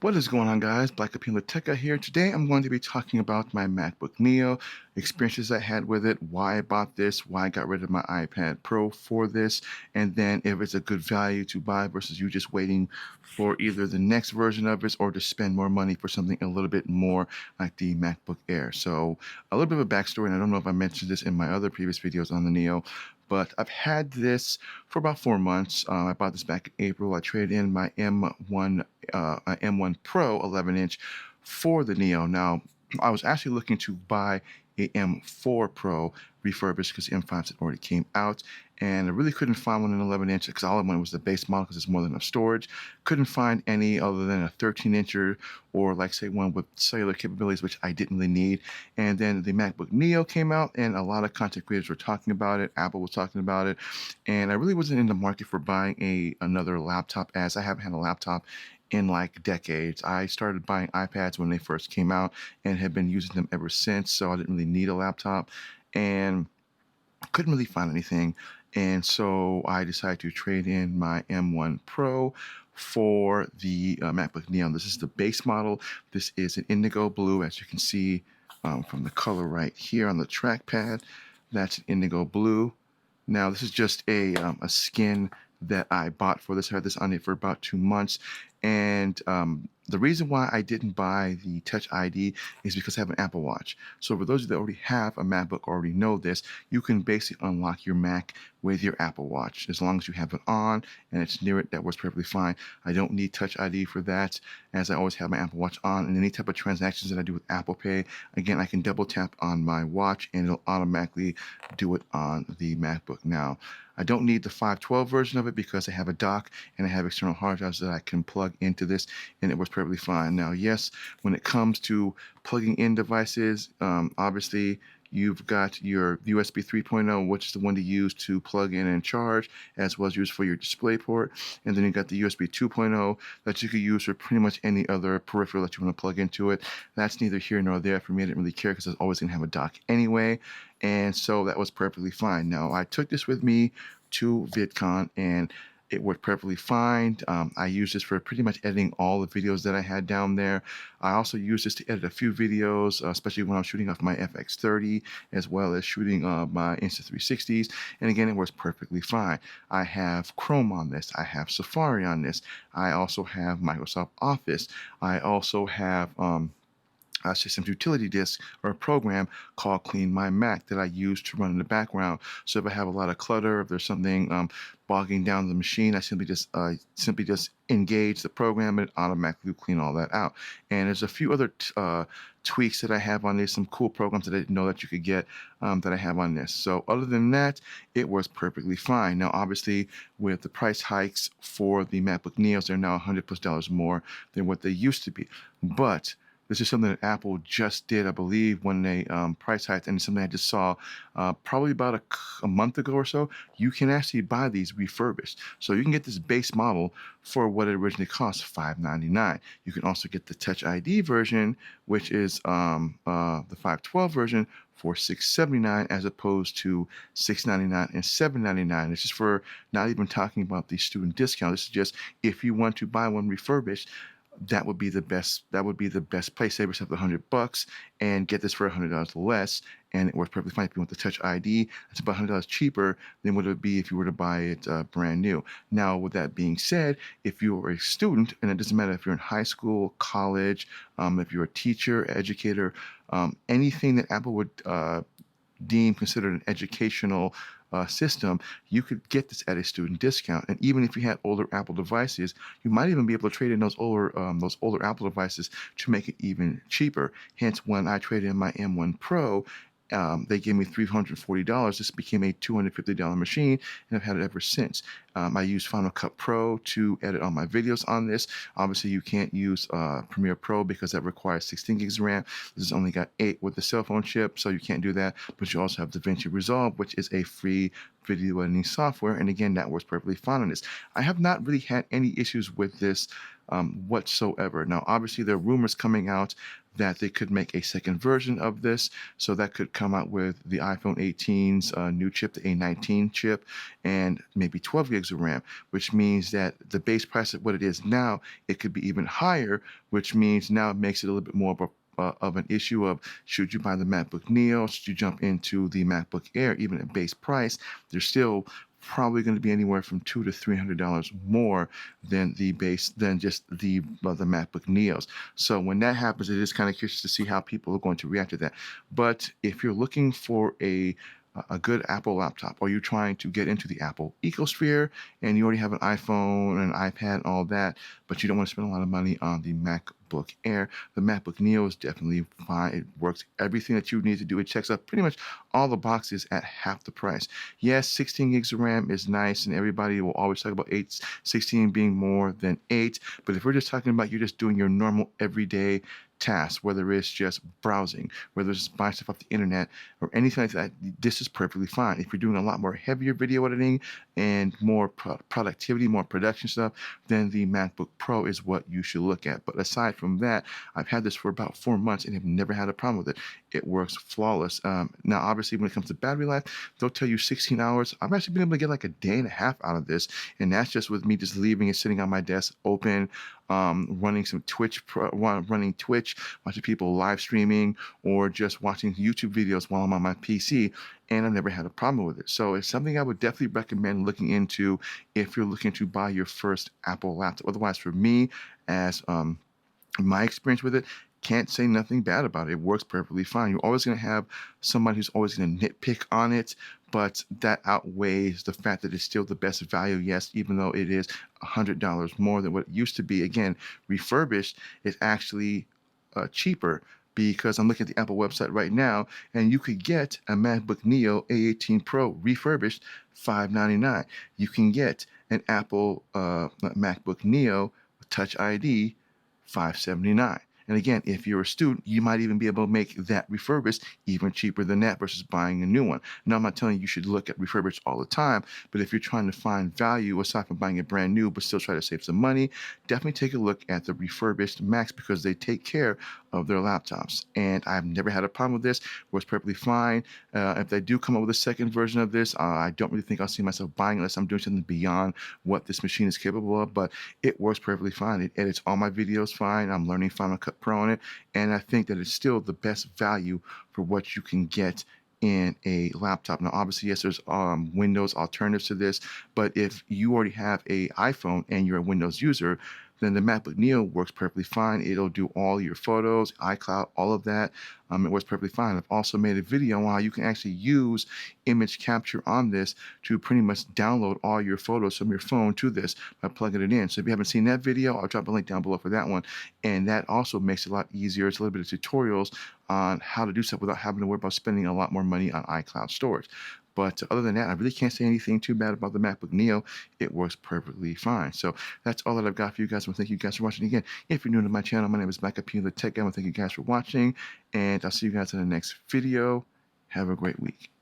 What is going on, guys? Black Appeal Tech Guy here. Today I'm going to be talking about my MacBook Neo, experiences I had with it, why I bought this, why I got rid of my iPad Pro for this, and then if it's a good value to buy versus you just waiting for either the next version of it or to spend more money for something a little bit more like the MacBook Air. So a little bit of a backstory, and I don't know if I mentioned this in my other previous videos on the Neo, but I've had this for about 4 months. I bought this back in April. I traded in my M1 Pro 11-inch for the Neo. Now, I was actually looking to buy a M4 Pro refurbished because the M5s had already came out, and I really couldn't find one in 11-inch because all I wanted was the base model because it's more than enough storage. Couldn't find any other than a 13-incher or like say one with cellular capabilities, which I didn't really need. And then the MacBook Neo came out, and a lot of content creators were talking about it. Apple was talking about it, and I really wasn't in the market for buying another laptop, as I haven't had a laptop in like decades. I started buying iPads when they first came out and have been using them ever since, so I didn't really need a laptop and couldn't really find anything. And so I decided to trade in my M1 Pro for the MacBook Neo. This is the base model. This is an indigo blue, as you can see from the color right here on the trackpad. That's an indigo blue. Now, this is just a skin that I bought for this. I had this on it for about 2 months, and the reason why I didn't buy the Touch ID is because I have an Apple Watch. So for those of you that already have a MacBook, already know this, you can basically unlock your Mac with your Apple Watch. As long as you have it on and it's near it, that works perfectly fine. I don't need Touch ID for that, as I always have my Apple Watch on. And any type of transactions that I do with Apple Pay, again, I can double tap on my watch and it'll automatically do it on the MacBook. Now, I don't need the 512 version of it because I have a dock and I have external hard drives that I can plug into this, and it works perfectly fine. Now, yes, when it comes to plugging in devices, obviously you've got your USB 3.0, which is the one to use to plug in and charge, as well as use for your display port. And then you got the USB 2.0 that you could use for pretty much any other peripheral that you want to plug into it. That's neither here nor there for me. I didn't really care because I was always going to have a dock anyway. And so that was perfectly fine. Now, I took this with me to VidCon, and it worked perfectly fine. I used this for pretty much editing all the videos that I had down there. I also used this to edit a few videos, especially when I'm shooting off my FX30, as well as shooting my Insta360s. And again, it works perfectly fine. I have Chrome on this. I have Safari on this. I also have Microsoft Office. I also have systems utility disk or a program called Clean My Mac that I use to run in the background. So if I have a lot of clutter, if there's something bogging down the machine, I simply just engage the program and it automatically will clean all that out. And there's a few other tweaks that I have on this, some cool programs that I didn't know that you could get that I have on this. So other than that, it works perfectly fine. Now, obviously, with the price hikes for the MacBook Neos, they're now $100+ more than what they used to be. But this is something that Apple just did, I believe, when they price hiked, and something I just saw probably about a month ago or so. You can actually buy these refurbished. So you can get this base model for what it originally cost, $599. You can also get the Touch ID version, which is the 512 version, for $679 as opposed to $699 and $799. This is for not even talking about the student discount. This is just if you want to buy one refurbished, that would be the best. That would be the best place. Save yourself $100 and get this for $100 less, and it works perfectly fine. If you want the Touch ID, it's about $100 cheaper than what it would be if you were to buy it brand new. Now, with that being said, if you are a student, and it doesn't matter if you're in high school, college, if you're a teacher, educator, anything that Apple would deem considered an educational system, you could get this at a student discount. And even if you had older Apple devices, you might even be able to trade in those older Apple devices to make it even cheaper. Hence, when I traded in my M1 Pro, they gave me $340. This became a $250 machine, and I've had it ever since. I use Final Cut Pro to edit all my videos on this. Obviously, you can't use Premiere Pro because that requires 16 gigs of RAM. This has only got 8 with the cell phone chip, so you can't do that. But you also have DaVinci Resolve, which is a free video editing software, and again, that works perfectly fine on this. I have not really had any issues with this whatsoever. Now, obviously, there are rumors coming out that they could make a second version of this. So that could come out with the iPhone 18's new chip, the A19 chip, and maybe 12 gigs of RAM, which means that the base price of what it is now, it could be even higher, which means now it makes it a little bit more of an issue of should you buy the MacBook Neo, should you jump into the MacBook Air, even at base price, there's still probably going to be anywhere from $200 to $300 more than just the MacBook Neos. So when that happens, it is kind of curious to see how people are going to react to that. But if you're looking for a good Apple laptop, or you're trying to get into the Apple ecosphere and you already have an iPhone and an iPad and all that, but you don't want to spend a lot of money on the MacBook Air, the MacBook Neo is definitely fine. It works everything that you need to do. It checks up pretty much all the boxes at half the price. Yes, 16 gigs of RAM is nice, and everybody will always talk about 16 being more than 8. But if we're just talking about you're just doing your normal everyday tasks, whether it's just browsing, whether it's buying stuff off the internet, or anything like that, this is perfectly fine. If you're doing a lot more heavier video editing and more productivity, more production stuff, then the MacBook Pro is what you should look at. But aside from that, I've had this for about 4 months and have never had a problem with it. It works flawless. Now, obviously, when it comes to battery life, they'll tell you 16 hours. I've actually been able to get like a day and a half out of this, and that's just with me just leaving it sitting on my desk open, running some running Twitch, watching people live streaming, or just watching YouTube videos while I'm on my PC, and I've never had a problem with it. So it's something I would definitely recommend looking into if you're looking to buy your first Apple laptop. Otherwise, for me, as my experience with it, can't say nothing bad about it. It works perfectly fine. You're always going to have somebody who's always going to nitpick on it, but that outweighs the fact that it's still the best value. Yes, even though it is $100 more than what it used to be. Again, refurbished is actually cheaper, because I'm looking at the Apple website right now, and you could get a MacBook Neo A18 Pro refurbished $599. You can get an Apple MacBook Neo with Touch ID $579. And again, if you're a student, you might even be able to make that refurbished even cheaper than that versus buying a new one. Now, I'm not telling you should look at refurbished all the time, but if you're trying to find value aside from buying it brand new but still try to save some money, definitely take a look at the refurbished Macs, because they take care of their laptops. And I've never had a problem with this. Works perfectly fine. If they do come up with a second version of this, I don't really think I'll see myself buying it unless I'm doing something beyond what this machine is capable of, but it works perfectly fine. It edits all my videos fine. I'm learning Final Cut Pro on it, and I think that it's still the best value for what you can get in a laptop. Now, obviously, yes, there's Windows alternatives to this, but if you already have a iPhone and you're a Windows user, then the MacBook Neo works perfectly fine. It'll do all your photos, iCloud, all of that. It works perfectly fine. I've also made a video on how you can actually use image capture on this to pretty much download all your photos from your phone to this by plugging it in. So if you haven't seen that video, I'll drop a link down below for that one. And that also makes it a lot easier. It's a little bit of tutorials on how to do stuff without having to worry about spending a lot more money on iCloud storage. But other than that, I really can't say anything too bad about the MacBook Neo. It works perfectly fine. So that's all that I've got for you guys. I want to thank you guys for watching. Again, if you're new to my channel, my name is Mike the Tech Guy. I want to thank you guys for watching, and I'll see you guys in the next video. Have a great week.